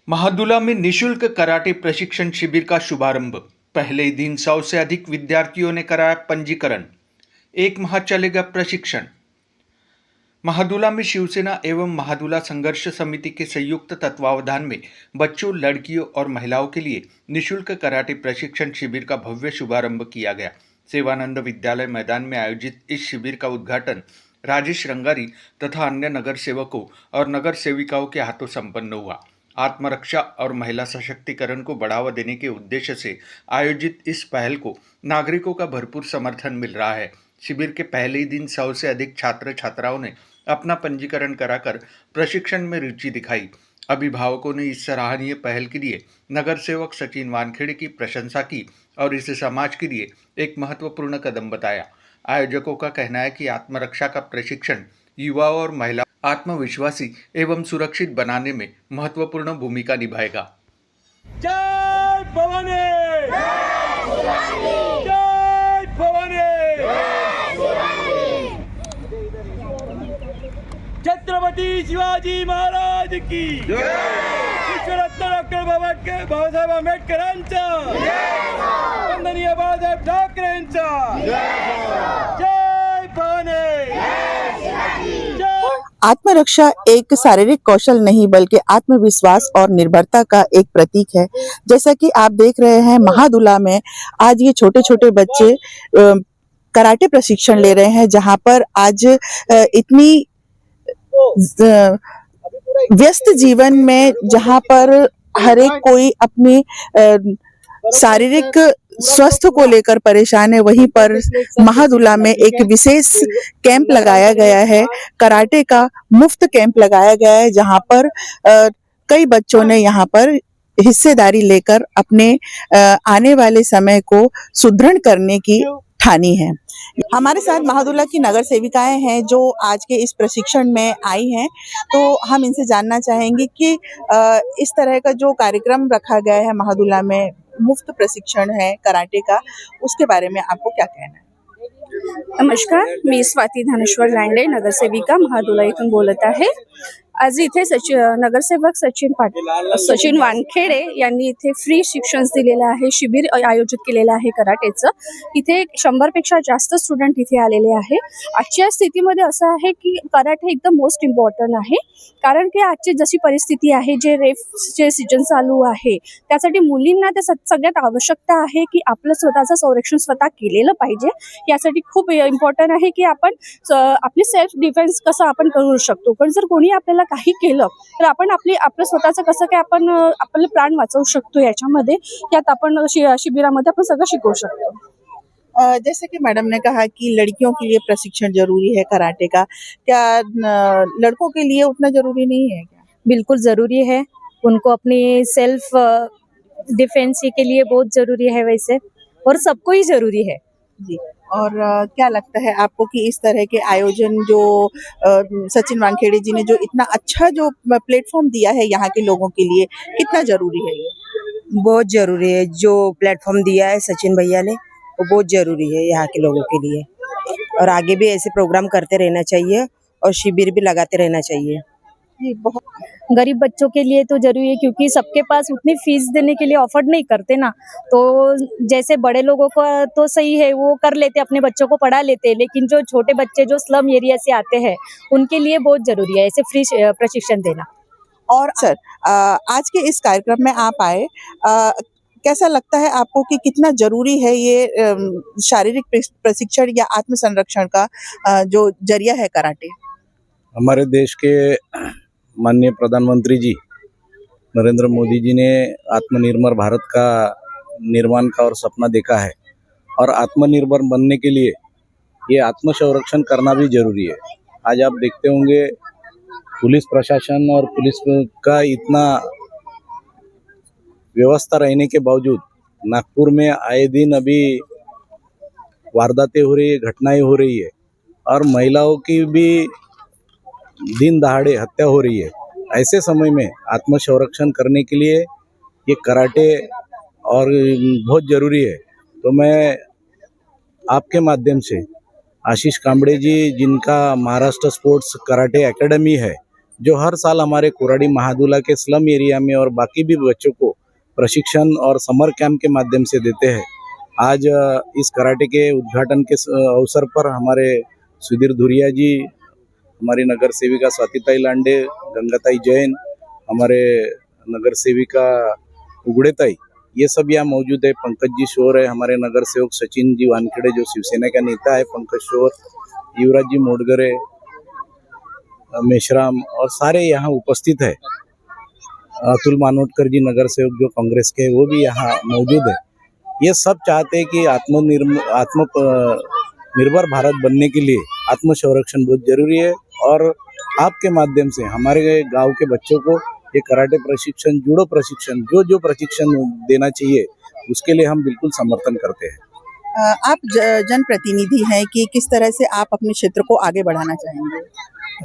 महादुला में निशुल्क कराटे प्रशिक्षण शिविर का शुभारंभ। पहले ही दिन 100 से अधिक विद्यार्थियों ने कराया पंजीकरण। 1 माह चलेगा प्रशिक्षण। महादुला में शिवसेना एवं महादुला संघर्ष समिति के संयुक्त तत्वावधान में बच्चों, लड़कियों और महिलाओं के लिए निशुल्क कराटे प्रशिक्षण शिविर का भव्य शुभारंभ किया गया। सेवानंद विद्यालय मैदान में आयोजित इस शिविर का उद्घाटन राजेश रंगारी तथा अन्य नगर सेवकों और नगर सेविकाओं के हाथों संपन्न हुआ। आत्मरक्षा और महिला सशक्तिकरण को बढ़ावा देने के उद्देश्य से आयोजित इस पहल को नागरिकों का भरपूर समर्थन मिल रहा है। शिविर के पहले ही दिन 100 से अधिक छात्र छात्राओं ने अपना पंजीकरण कराकर प्रशिक्षण में रुचि दिखाई। अभिभावकों ने इस सराहनीय पहल के लिए नगर सेवक सचिन वानखेड़े की प्रशंसा की और इसे समाज के लिए एक महत्वपूर्ण कदम बताया। आयोजकों का कहना है कि आत्मरक्षा का प्रशिक्षण युवाओं और महिलाओं आत्मविश्वासी एवं सुरक्षित बनाने में महत्वपूर्ण भूमिका निभाएगा। जय भवानी, जय भवानी, छत्रपति शिवाजी महाराज की विश्वरत्न डॉक्टर बाबासाहेब आंबेडकरांचा, वंदनीय बाळासाहेब ठाकरेंचा जय भवानी। आत्मरक्षा एक शारीरिक कौशल नहीं बल्कि आत्मविश्वास और निर्भरता का एक प्रतीक है। जैसा कि आप देख रहे हैं, महादुला में आज ये छोटे छोटे बच्चे कराटे प्रशिक्षण ले रहे हैं, जहां पर आज इतनी व्यस्त जीवन में जहां पर हर एक कोई अपनी शारीरिक स्वास्थ्य को लेकर परेशान है, वहीं पर महादुला में एक विशेष कैंप लगाया गया है। कराटे का मुफ्त कैंप लगाया गया है, जहां पर कई बच्चों ने यहां पर हिस्सेदारी लेकर अपने आने वाले समय को सुदृढ़ करने की ठानी है। हमारे साथ महादुला की नगर सेविकाएं हैं जो आज के इस प्रशिक्षण में आई हैं, तो हम इनसे जानना चाहेंगे कि इस तरह का जो कार्यक्रम रखा गया है महादुला में, मुफ्त प्रशिक्षण है कराटे का, उसके बारे में आपको क्या कहना है? नमस्कार, मी स्वाती धानेश्वर लांडे, नगरसेविका महादुला इथून बोलत आहे। आज इथे नगरसेवक सचिन वानखेडे यांनी इथे फ्री शिक्षण दिलेलं आहे, शिबिर आयोजित केलेलं आहे कराटेचं। इथे 100 पेक्षा जास्त स्टुडंट इथे आलेले आहे। आजच्या स्थितीमध्ये असं आहे की कराटे एकदम मोस्ट इम्पॉर्टंट आहे, कारण की आजची जशी परिस्थिती आहे, जे रेफचे सीजन चालू आहे, त्यासाठी मुलींना ते सगळ्यात आवश्यकता आहे की आपलं स्वतःचं संरक्षण स्वतः केलेलं पाहिजे। यासाठी खूप इम्पॉर्टंट आहे की आपण आपली सेल्फ डिफेन्स कसं आपण करू शकतो, पण जर कोणी आपल्याला काही केलं तर आपण आपलं स्वतःचं कसं काय आपण आपले प्राण वाचवू शकतो, याच्यामध्ये यात आपण शिबिरामध्ये आपण सगळं शिकवू शकतो। जैसे कि मैडम ने कहा कि लड़कियों के लिए प्रशिक्षण जरूरी है कराटे का, क्या लड़कों के लिए उतना जरूरी नहीं है क्या? बिल्कुल ज़रूरी है, उनको अपनी सेल्फ डिफेंस के लिए बहुत ज़रूरी है वैसे, और सबको ही ज़रूरी है जी। और क्या लगता है आपको कि इस तरह के आयोजन जो सचिन वानखेड़े जी ने जो इतना अच्छा जो प्लेटफॉर्म दिया है यहाँ के लोगों के लिए, कितना जरूरी है ये? बहुत जरूरी है, जो प्लेटफॉर्म दिया है सचिन भैया ने वो बहुत जरूरी है यहाँ के लोगों के लिए, और आगे भी ऐसे प्रोग्राम करते रहना चाहिए और शिविर भी लगाते रहना चाहिए। जी, बहुत गरीब बच्चों के लिए तो जरूरी है, क्योंकि सबके पास उतनी फीस देने के लिए अफोर्ड नहीं करते ना। तो जैसे बड़े लोगों को तो सही है, वो कर लेते, अपने बच्चों को पढ़ा लेते, लेकिन जो छोटे बच्चे जो स्लम एरिया से आते हैं, उनके लिए बहुत जरूरी है ऐसे फ्री प्रशिक्षण देना। और सर, आज के इस कार्यक्रम में आप आए, कैसा लगता है आपको कि कितना जरूरी है ये शारीरिक प्रशिक्षण या आत्म संरक्षण का जो जरिया है कराटे? हमारे देश के माननीय प्रधानमंत्री जी नरेंद्र मोदी जी ने आत्मनिर्भर भारत का निर्माण का और सपना देखा है, और आत्मनिर्भर बनने के लिए ये आत्मसंरक्षण करना भी जरूरी है। आज आप देखते होंगे पुलिस प्रशासन और पुलिस का इतना व्यवस्था रहने के बावजूद नागपुर में आए दिन अभी वारदातें हो रही है, घटनाएं हो रही है, और महिलाओं की भी दिन दहाड़े हत्या हो रही है। ऐसे समय में आत्मसंरक्षण करने के लिए ये कराटे और बहुत ज़रूरी है। तो मैं आपके माध्यम से आशीष कांबड़े जी, जिनका महाराष्ट्र स्पोर्ट्स कराटे एकेडमी है, जो हर साल हमारे कोराडी महादुला के स्लम एरिया में और बाकी भी बच्चों को प्रशिक्षण और समर कैंप के माध्यम से देते हैं। आज इस कराटे के उद्घाटन के अवसर पर हमारे सुधीर धुरिया जी, हमारी नगर सेविका स्वातिताई लांडे, गंगाताई जैन, हमारे नगर सेविका उगड़ेताई, ये सब यहाँ मौजूद है। पंकज जी शोर है, हमारे नगर सेवक सचिन जी वानखेड़े जो शिवसेना का नेता है, पंकज शोर, युवराज जी मोडगरे, मेशराम और सारे यहाँ उपस्थित है। अतुल मानोटकर जी नगर सेवक जो कांग्रेस के, वो भी यहाँ मौजूद है। ये सब चाहते हैं कि आत्मनिर्भर भारत बनने के लिए आत्म संरक्षण बहुत जरूरी है। और आपके माध्यम से हमारे गांव के बच्चों को ये कराटे प्रशिक्षण, जूडो प्रशिक्षण, जो प्रशिक्षण देना चाहिए उसके लिए हम बिल्कुल समर्थन करते हैं। आप जनप्रतिनिधि हैं कि किस तरह से आप अपने क्षेत्र को आगे बढ़ाना चाहेंगे?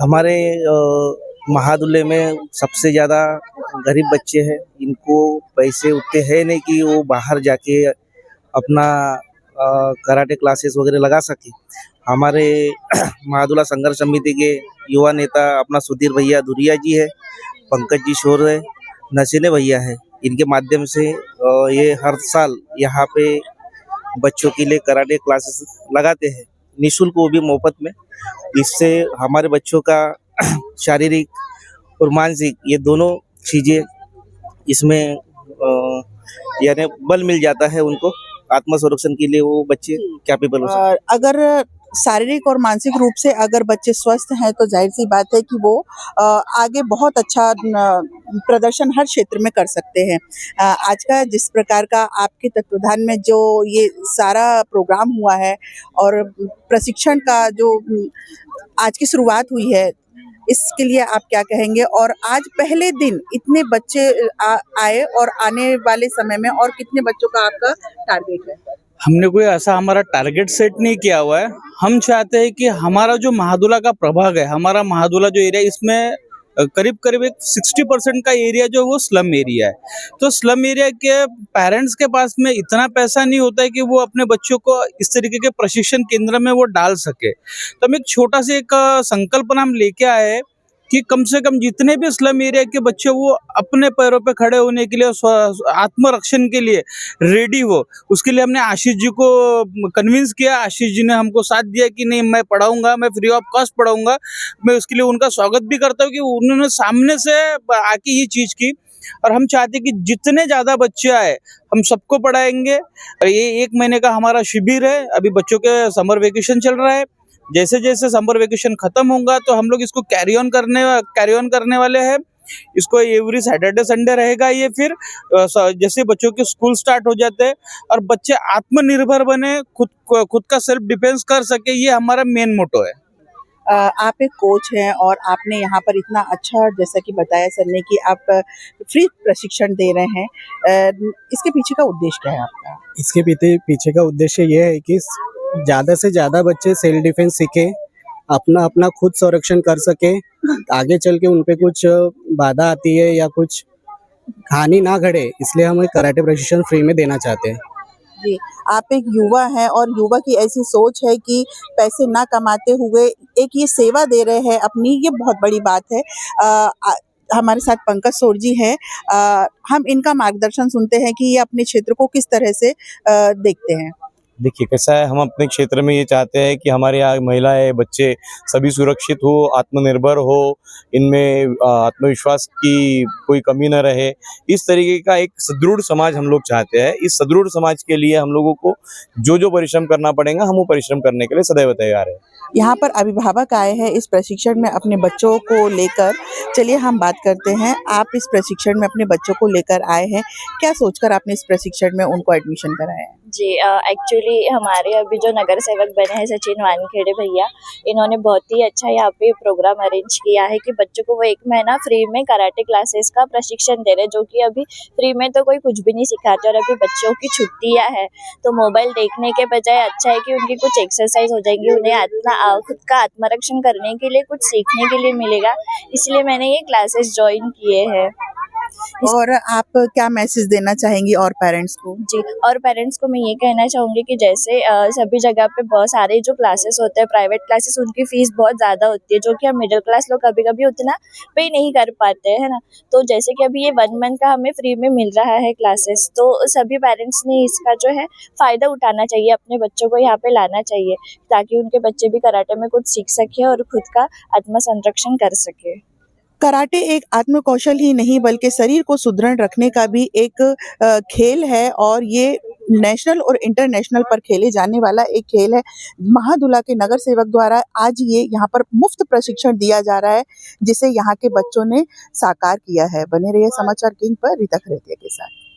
हमारे महादुले में सबसे ज़्यादा गरीब बच्चे हैं, इनको पैसे उतने हैं नहीं कि वो बाहर जाके अपना कराटे क्लासेस वगैरह लगा सके। हमारे महादुला संघर्ष समिति के युवा नेता अपना सुधीर भैया धुरिया जी है, पंकज जी शोर है, नसीने भैया है। इनके माध्यम से ये हर साल यहाँ पे बच्चों के लिए कराटे क्लासेस लगाते हैं, निःशुल्क, वो भी मुफ्त में। इससे हमारे बच्चों का शारीरिक और मानसिक ये दोनों चीज़ें इसमें यानी बल मिल जाता है उनको, आत्म संरक्षण के लिए वो बच्चे कैपेबल हो सकते हैं। अगर शारीरिक और मानसिक रूप से अगर बच्चे स्वस्थ हैं तो जाहिर सी बात है कि वो आगे बहुत अच्छा प्रदर्शन हर क्षेत्र में कर सकते हैं। आज का जिस प्रकार का आपके तत्वाधान में जो ये सारा प्रोग्राम हुआ है और प्रशिक्षण का जो आज की शुरुआत हुई है, इसके लिए आप क्या कहेंगे? और आज पहले दिन इतने बच्चे आए और आने वाले समय में और कितने बच्चों का आपका टारगेट है? हमने कोई ऐसा हमारा टारगेट सेट नहीं किया हुआ है। हम चाहते हैं कि हमारा जो महादुला का प्रभाग है, हमारा महादुला जो एरिया, इसमें करीब करीब एक 60% का एरिया जो वो स्लम एरिया है। तो स्लम एरिया के पेरेंट्स के पास में इतना पैसा नहीं होता है कि वो अपने बच्चों को इस तरीके के प्रशिक्षण केंद्र में वो डाल सके। तो हम एक छोटा सा एक संकल्पना हम लेके आए हैं कि कम से कम जितने भी स्लम एरिया के बच्चे वो अपने पैरों पे खड़े होने के लिए, आत्मरक्षण के लिए रेडी हो, उसके लिए हमने आशीष जी को कन्विंस किया। आशीष जी ने हमको साथ दिया कि नहीं, मैं पढ़ाऊंगा, मैं फ्री ऑफ कॉस्ट पढ़ाऊंगा। मैं उसके लिए उनका स्वागत भी करता हूँ कि उन्होंने सामने से आके ये चीज़ की। और हम चाहते कि जितने ज़्यादा बच्चे आए हम सबको पढ़ाएंगे। ये 1 महीने का हमारा शिविर है। अभी बच्चों के समर वेकेशन चल रहा है। जैसे जैसे समर वेकेशन खत्म होगा तो हम लोग इसको कैरी ऑन करने वाले हैं। इसको एवरी सैटरडे संडे रहेगा ये। फिर जैसे बच्चों के स्कूल स्टार्ट हो जाते हैं और बच्चे आत्मनिर्भर बने, खुद का सेल्फ डिफेंस कर सके, ये हमारा मेन मोटो है। आप एक कोच हैं और आपने यहाँ पर इतना अच्छा, जैसा कि बताया सर ने, कि आप फ्री प्रशिक्षण दे रहे हैं। इसके पीछे का उद्देश्य क्या है आपका? इसके पीछे का उद्देश्य ये है कि ज़्यादा से ज़्यादा बच्चे सेल्फ डिफेंस सीखे, अपना खुद संरक्षण कर सके, आगे चल के उन पे कुछ बाधा आती है या कुछ हानि ना घटे, इसलिए हम कराटे प्रशिक्षण फ्री में देना चाहते हैं। जी, आप एक युवा हैं और युवा की ऐसी सोच है कि पैसे ना कमाते हुए एक ये सेवा दे रहे हैं अपनी, ये बहुत बड़ी बात है। हमारे साथ पंकज शोर जी हैं। हम इनका मार्गदर्शन सुनते हैं कि ये अपने क्षेत्र को किस तरह से देखते हैं। देखिए कैसा है, हम अपने क्षेत्र में ये चाहते हैं कि हमारे यहाँ महिलाएं, बच्चे सभी सुरक्षित हो, आत्मनिर्भर हो, इनमें आत्मविश्वास की कोई कमी न रहे। इस तरीके का एक सुदृढ़ समाज हम लोग चाहते हैं। इस सुदृढ़ समाज के लिए हम लोगों को जो परिश्रम करना पड़ेगा, हम वो परिश्रम करने के लिए सदैव तैयार है। यहाँ पर अभिभावक आए हैं इस प्रशिक्षण में अपने बच्चों को लेकर। चलिए हम बात करते हैं। आप इस प्रशिक्षण में अपने बच्चों को लेकर आए हैं, क्या सोचकर आपने इस प्रशिक्षण में उनको एडमिशन कराया है? जी, एक्चुअली हमारे अभी जो नगर सेवक बने हैं सचिन वानखेड़े भैया, इन्होंने बहुत ही अच्छा यहाँ पे प्रोग्राम अरेंज किया है कि बच्चों को वो 1 महीना फ्री में कराटे क्लासेस का प्रशिक्षण दे रहे हैं, जो कि अभी फ्री में तो कोई कुछ भी नहीं सिखाते। और अभी बच्चों की छुट्टियाँ हैं तो मोबाइल देखने के बजाय अच्छा है कि उनकी कुछ एक्सरसाइज हो जाएंगी, उन्हें खुद का आत्मरक्षण करने के लिए कुछ सीखने के लिए मिलेगा। इसलिए मैंने ये क्लासेस ज्वाइन किए हैं। और आप क्या मैसेज देना चाहेंगी और पेरेंट्स को? जी, और पेरेंट्स को मैं ये कहना चाहूँगी कि जैसे सभी जगह पे बहुत सारे जो क्लासेस होते हैं प्राइवेट क्लासेस, उनकी फ़ीस बहुत ज़्यादा होती है, जो कि हम मिडिल क्लास लोग कभी-कभी उतना पे नहीं कर पाते हैं, है ना? तो जैसे कि अभी ये 1 मंथ का हमें फ्री में मिल रहा है क्लासेस, तो सभी पेरेंट्स ने इसका जो है फ़ायदा उठाना चाहिए, अपने बच्चों को यहाँ पे लाना चाहिए, ताकि उनके बच्चे भी कराटे में कुछ सीख सकें और खुद का आत्म-संरक्षण कर सकें। कराटे एक आत्म कौशल ही नहीं बल्कि शरीर को सुदृढ़ रखने का भी एक खेल है और ये नेशनल और इंटरनेशनल पर खेले जाने वाला एक खेल है। महादुला के नगर सेवक द्वारा आज ये यहाँ पर मुफ्त प्रशिक्षण दिया जा रहा है, जिसे यहाँ के बच्चों ने साकार किया है। बने रहिए समाचार किंग पर, रीता खरेतिया के साथ।